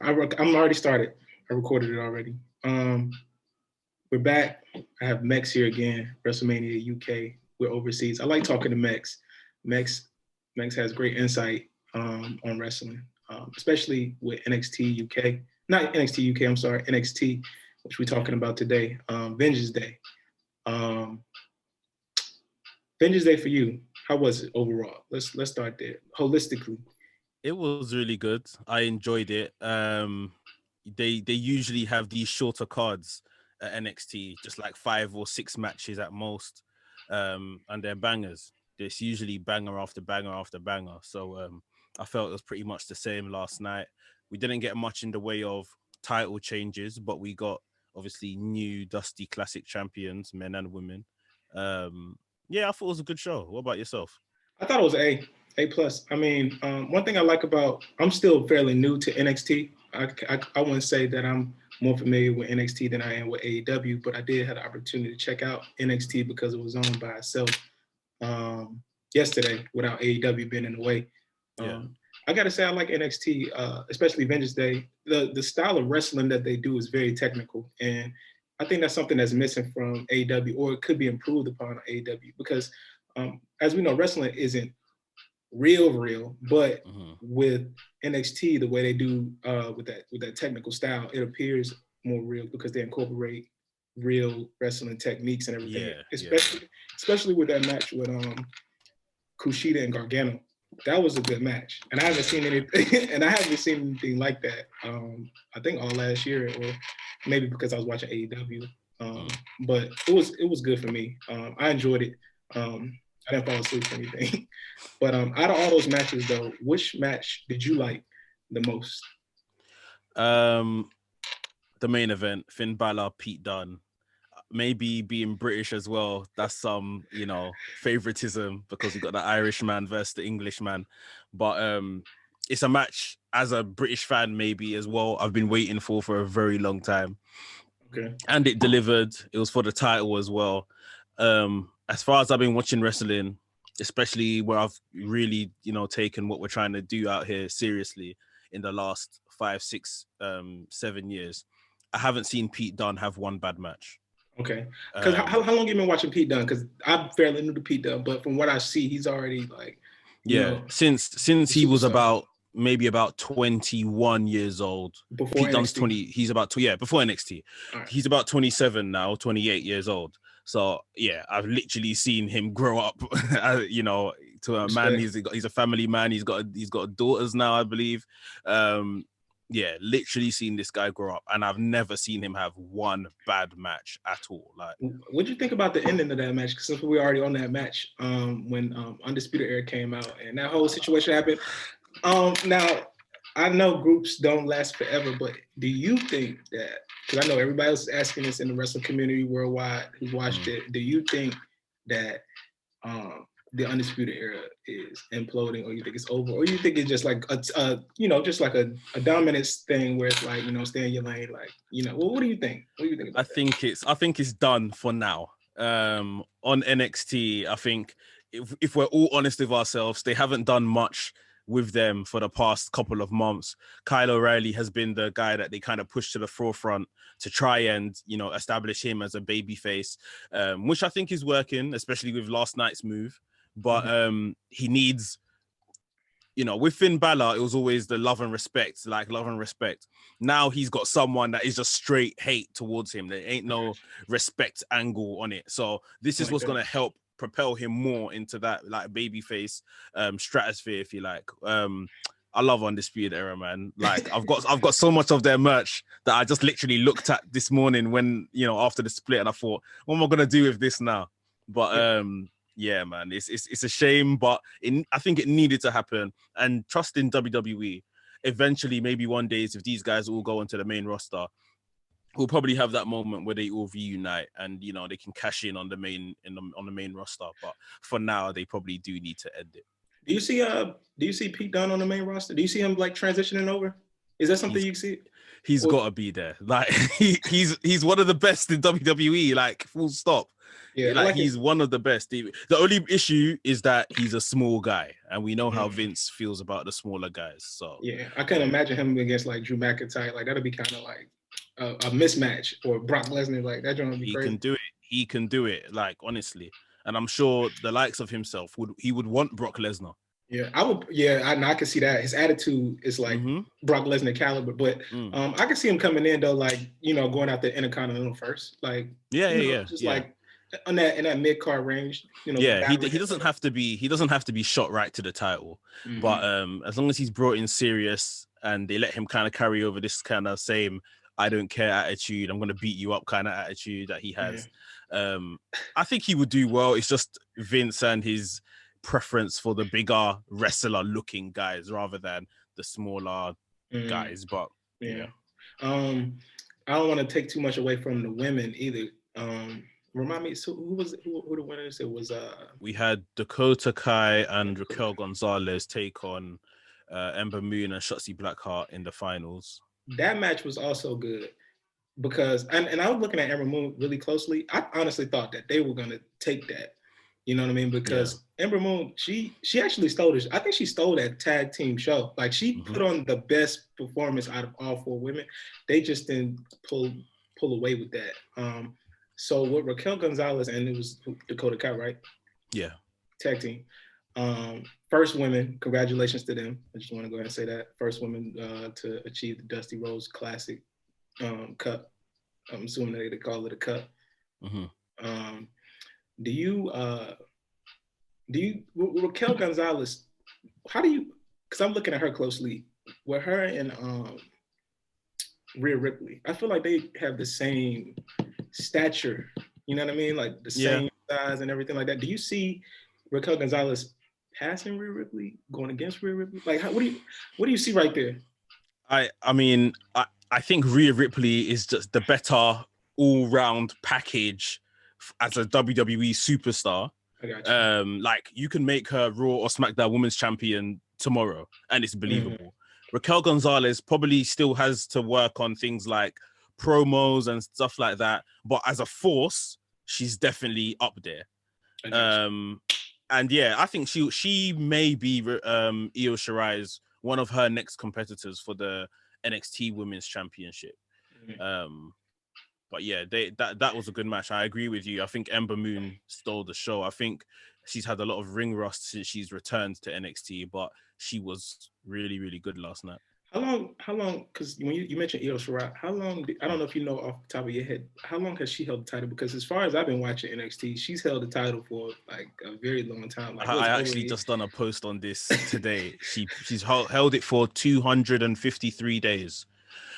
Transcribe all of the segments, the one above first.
I'm already started. I recorded it already. We're back. I have Mekz here again, WrestleMania UK. We're overseas. I like talking to Mekz. Mekz has great insight on wrestling, especially with NXT UK. Not NXT UK, I'm sorry, NXT, which we're talking about today. Vengeance Day. Vengeance Day for you. How was it overall? Let's start there. Holistically. It was really good. I enjoyed it. They usually have these shorter cards at NXT, just like 5 or 6 matches at most, and they're bangers. There's usually banger after banger after banger. So I felt it was pretty much the same last night. We didn't get much in the way of title changes, but we got obviously new Dusty Classic champions, men and women. Yeah, I thought it was a good show. What about yourself? I thought it was A plus. I mean, one thing I like about, I'm still fairly new to NXT. I wouldn't say that I'm more familiar with NXT than I am with AEW, but I did have the opportunity to check out NXT because it was on by itself yesterday without AEW being in the way. I got to say I like NXT, especially Vengeance Day. The style of wrestling that they do is very technical, and I think that's something that's missing from AEW, or it could be improved upon AEW because, as we know, wrestling isn't real, but with NXT, the way they do with that technical style, it appears more real because they incorporate real wrestling techniques and everything. Especially with that match with Kushida and Gargano. That was a good match, and I haven't seen anything like that. I think all last year, or maybe because I was watching AEW. But it was good for me. I enjoyed it. I didn't fall asleep or anything. But out of all those matches, though, which match did you like the most? The main event, Finn Balor, Pete Dunne. Maybe being British as well, that's some, favoritism because we got the Irishman versus the Englishman. But it's a match as a British fan, maybe as well, I've been waiting for a very long time. Okay. And it delivered. It was for the title as well. As far as I've been watching wrestling, especially where I've really, taken what we're trying to do out here seriously in the last 5, 6, 7 years, I haven't seen Pete Dunne have one bad match. Okay. Because how long have you been watching Pete Dunne? Because I'm fairly new to Pete Dunne, but from what I see, he's already like, since he was about 21 years old. Before Pete Dunne's NXT. 20. He's about before NXT. Right. He's about 27 now, 28 years old. So yeah, I've literally seen him grow up. To a man. He's a family man. He's got daughters now, I believe. Literally seen this guy grow up, and I've never seen him have one bad match at all. Like, what'd you think about the ending of that match? Because since we're already on that match, when Undisputed Era came out and that whole situation happened. Now, I know groups don't last forever, but do you think that? Because I know everybody else is asking this in the wrestling community worldwide who watched it. Do you think that the Undisputed Era is imploding, or you think it's over, or you think it's just like a dominance thing where it's like, stay in your lane, like, what do you think? What do you think about I think it's done for now. On NXT, I think if we're all honest with ourselves, they haven't done much with them for the past couple of months. Kyle O'Reilly has been the guy that they kind of pushed to the forefront to try and, establish him as a babyface, which I think is working, especially with last night's move. But he needs, with Finn Balor, it was always the love and respect. Now he's got someone that is just straight hate towards him. There ain't no respect angle on it. So this is what's going to help propel him more into that like babyface stratosphere, if you like. I love Undisputed Era, man. Like I've got so much of their merch that I just literally looked at this morning when, after the split, and I thought, what am I gonna do with this now? But yeah, man, it's a shame, but I think it needed to happen. And trust in WWE. Eventually, maybe one day, if these guys all go into the main roster, we'll probably have that moment where they all reunite and they can cash in on the main roster. But for now, they probably do need to end it. Do you see Pete Dunne on the main roster? Do you see him like transitioning over? Is that something you see? He's got to be there. Like he's one of the best in WWE. Like full stop. Yeah, I Like like he's it. one of the best. The only issue is that he's a small guy, and we know how Vince feels about the smaller guys. So yeah, I couldn't imagine him against like Drew McIntyre. Like that'd be kind of like a mismatch, or Brock Lesnar. Like that would be he crazy. can do it. He can do it. Like honestly, and I'm sure the likes of himself would want Brock Lesnar. Yeah, I would. Yeah, I can see that. His attitude is like Brock Lesnar caliber, but I can see him coming in though, like going out the Intercontinental first, like like in that mid card range. Yeah, he doesn't have to be. He doesn't have to be shot right to the title, but as long as he's brought in serious and they let him kind of carry over this kind of same "I don't care" attitude, I'm gonna beat you up kind of attitude that he has. Yeah. I think he would do well. It's just Vince and his preference for the bigger wrestler looking guys rather than the smaller guys. But yeah. I don't want to take too much away from the women either. Remind me, so who the winners? It was we had Dakota Kai and Raquel Gonzalez take on Ember Moon and Shotzi Blackheart in the finals. That match was also good because and I was looking at Ember Moon really closely. I honestly thought that they were gonna take that. You know what I mean? Because Ember Moon, she actually stole it. I think she stole that tag team show. Like she put on the best performance out of all four women. They just didn't pull away with that. So with Raquel Gonzalez and it was Dakota Kai, right? Yeah. Tag team. First women, congratulations to them. I just want to go ahead and say that. First women to achieve the Dusty Rhodes Classic Cup. I'm assuming they call it a cup. Do you Raquel Gonzalez, because I'm looking at her closely, with her and Rhea Ripley, I feel like they have the same stature, you know what I mean? Like the same size and everything like that. Do you see Raquel Gonzalez passing Rhea Ripley, going against Rhea Ripley? Like what do you see right there? I mean, I think Rhea Ripley is just the better all-round package as a WWE superstar. I got you. Like you can make her Raw or SmackDown Women's Champion tomorrow, and it's believable. Raquel Gonzalez probably still has to work on things like promos and stuff like that, but as a force, she's definitely up there. And yeah, I think she may be Io Shirai's one of her next competitors for the NXT Women's Championship. But yeah, that was a good match. I agree with you. I think Ember Moon stole the show. I think she's had a lot of ring rust since she's returned to NXT, but she was really, really good last night. How long, because when you mentioned Io Shirai, how long, I don't know if you know off the top of your head, how long has she held the title? Because as far as I've been watching NXT, she's held the title for like a very long time. Like, I actually just done a post on this today. She's held it for 253 days.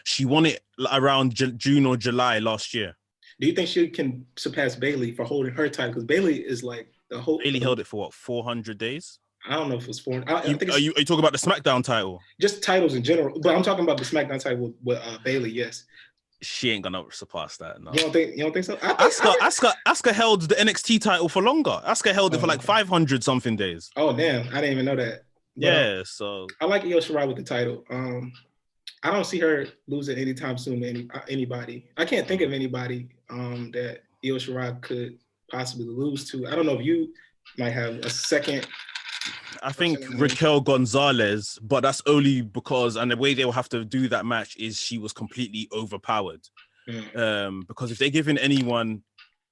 She won it around June or July last year. Do you think she can surpass Bayley for holding her title? Because Bayley is like the whole. Bayley held it for what, 400 days? I don't know if it's 400. I think are you talking about the SmackDown title? Just titles in general, but I'm talking about the SmackDown title with Bayley. Yes. She ain't gonna surpass that. No. You don't think so? Asuka held the NXT title for longer. Asuka held it for like 500 something days. Oh damn! I didn't even know that. But, so I like Io Shirai with the title. I don't see her losing anytime soon to anybody. I can't think of anybody that Io Shirai could possibly lose to. I don't know if you might have a second. I think Raquel Gonzalez, but that's only because, and the way they will have to do that match is she was completely overpowered. Because if they're giving anyone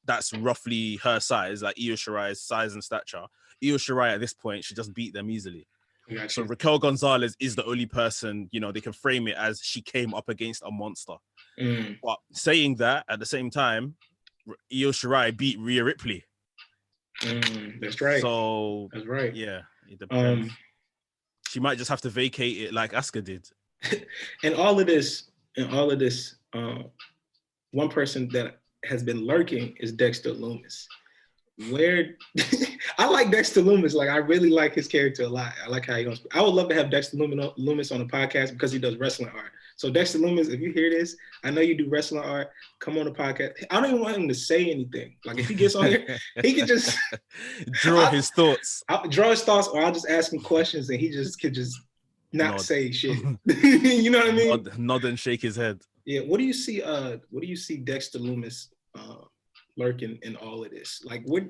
that's roughly her size, like Io Shirai's size and stature, Io Shirai at this point should just beat them easily. So Raquel Gonzalez is the only person, they can frame it as she came up against a monster. But saying that, at the same time, Io Shirai beat Rhea Ripley. That's right. So that's right. Yeah, it depends. She might just have to vacate it like Asuka did. And all of this, one person that has been lurking is Dexter Lumis. Where I like Dexter Lumis, like I really like his character a lot. I like how he goes. I would love to have Dexter Lumis on the podcast because he does wrestling art. So Dexter Lumis, if you hear this, I know you do wrestling art. Come on the podcast. I don't even want him to say anything. Like if he gets on here, he could just draw his thoughts. I'll draw his thoughts, or I'll just ask him questions, and he just could just not say shit. You know what I mean? Nod and shake his head. Yeah. What do you see? Dexter Lumis lurking in all of this? Like what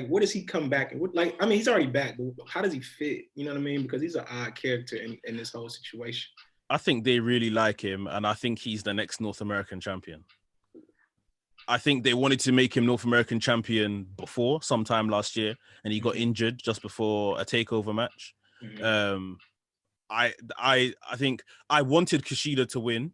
what does he come back and what, like, I mean, he's already back, but how does he fit? You know what I mean? Because he's an odd character in this whole situation. I think they really like him, and I think he's the next North American champion. I think they wanted to make him North American champion before, sometime last year, and he got injured just before a takeover match. I think I wanted Kushida to win,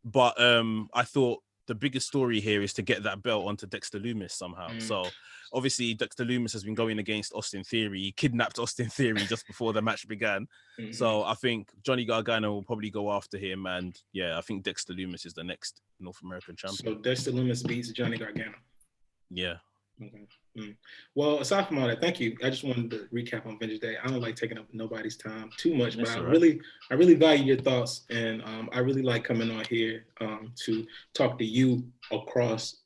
but I thought the biggest story here is to get that belt onto Dexter Lumis somehow. So obviously Dexter Lumis has been going against Austin Theory. He kidnapped Austin Theory just before the match began. So I think Johnny Gargano will probably go after him. And yeah, I think Dexter Lumis is the next North American champion. So Dexter Lumis beats Johnny Gargano. Yeah. Okay. Well, aside from all that, thank you. I just wanted to recap on Vengeance Day. I don't like taking up nobody's time too much, but I really value your thoughts, and I really like coming on here to talk to you across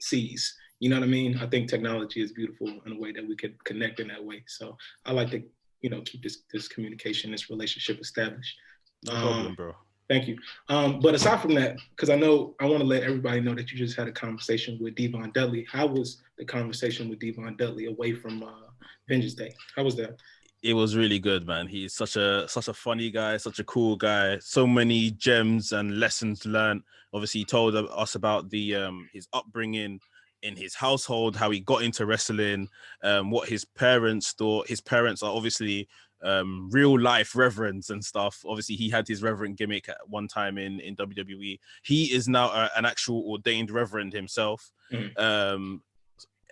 seas. You know what I mean? I think technology is beautiful in a way that we could connect in that way. So I like to, keep this communication, this relationship established. No problem, bro. Thank you. But aside from that, because I want to let everybody know that you just had a conversation with Devon Dudley. How was the conversation with Devon Dudley away from Vengeance Day? How was that? It was really good, man. He's such a funny guy, such a cool guy. So many gems and lessons learned. Obviously, he told us about his upbringing in his household, how he got into wrestling, what his parents thought. His parents are obviously real life reverends and stuff. Obviously, he had his reverend gimmick at one time in WWE. He is now an actual ordained reverend himself.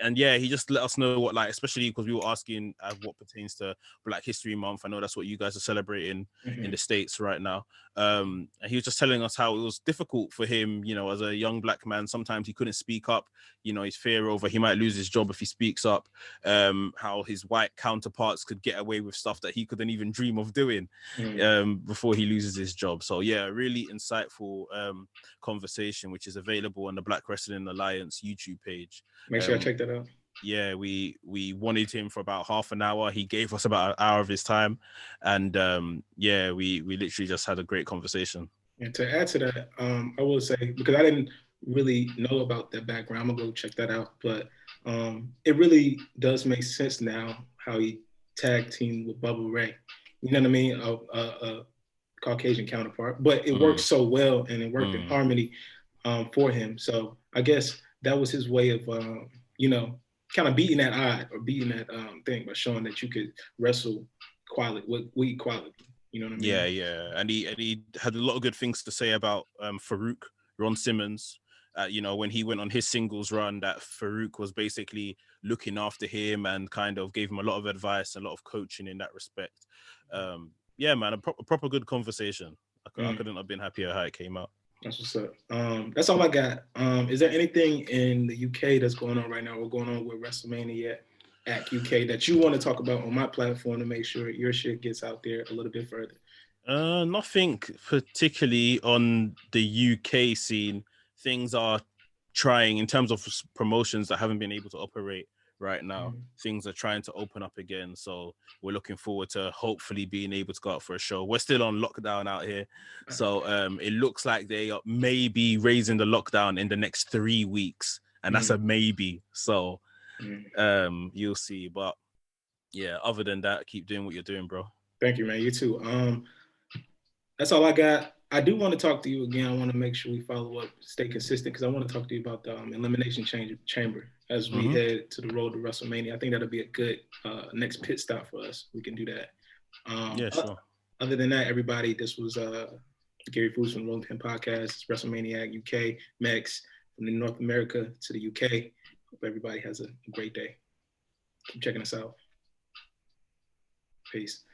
And yeah, he just let us know what, like, especially because we were asking what pertains to Black History Month. I know that's what you guys are celebrating in the States right now. And he was just telling us how it was difficult for him, as a young Black man. Sometimes he couldn't speak up, his fear over he might lose his job if he speaks up, how his white counterparts could get away with stuff that he couldn't even dream of doing before he loses his job. So yeah, really insightful conversation, which is available on the Black Wrestling Alliance YouTube page. Make sure I check that out. Yeah, we wanted him for about half an hour. He gave us about an hour of his time, and yeah, we literally just had a great conversation. And to add to that, I will say, because I didn't really know about that background, I'm gonna go check that out. But it really does make sense now how he tag teamed with Bubba Ray. You know what I mean? A Caucasian counterpart, but it worked so well and it worked in harmony for him. So I guess that was his way of, kind of beating that odd or beating that thing by showing that you could wrestle with equality. You know what I mean? Yeah. And he had a lot of good things to say about Farouk, Ron Simmons. When he went on his singles run, that Farouk was basically looking after him and kind of gave him a lot of advice, a lot of coaching in that respect. Yeah, man, a proper good conversation. I couldn't have been happier how it came out. That's what's up. That's all I got. Is there anything in the UK that's going on right now or going on with WrestleMania at UK that you want to talk about on my platform to make sure your shit gets out there a little bit further? Nothing particularly on the UK scene. Things are trying, in terms of promotions that haven't been able to operate right now, things are trying to open up again. So we're looking forward to hopefully being able to go out for a show. We're still on lockdown out here. So it looks like they may be raising the lockdown in the next 3 weeks. And that's a maybe. So you'll see. But yeah, other than that, keep doing what you're doing, bro. Thank you, man. You too. That's all I got. I do want to talk to you again. I want to make sure we follow up, stay consistent, because I want to talk to you about the Elimination Chamber as we head to the road to WrestleMania. I think that'll be a good next pit stop for us. We can do that. Yeah, sure. Other than that, everybody, this was Gary Foods from the Rolling Pin Podcast. It's WrestleMania UK, Mekz from the North America to the UK. Hope everybody has a great day. Keep checking us out. Peace.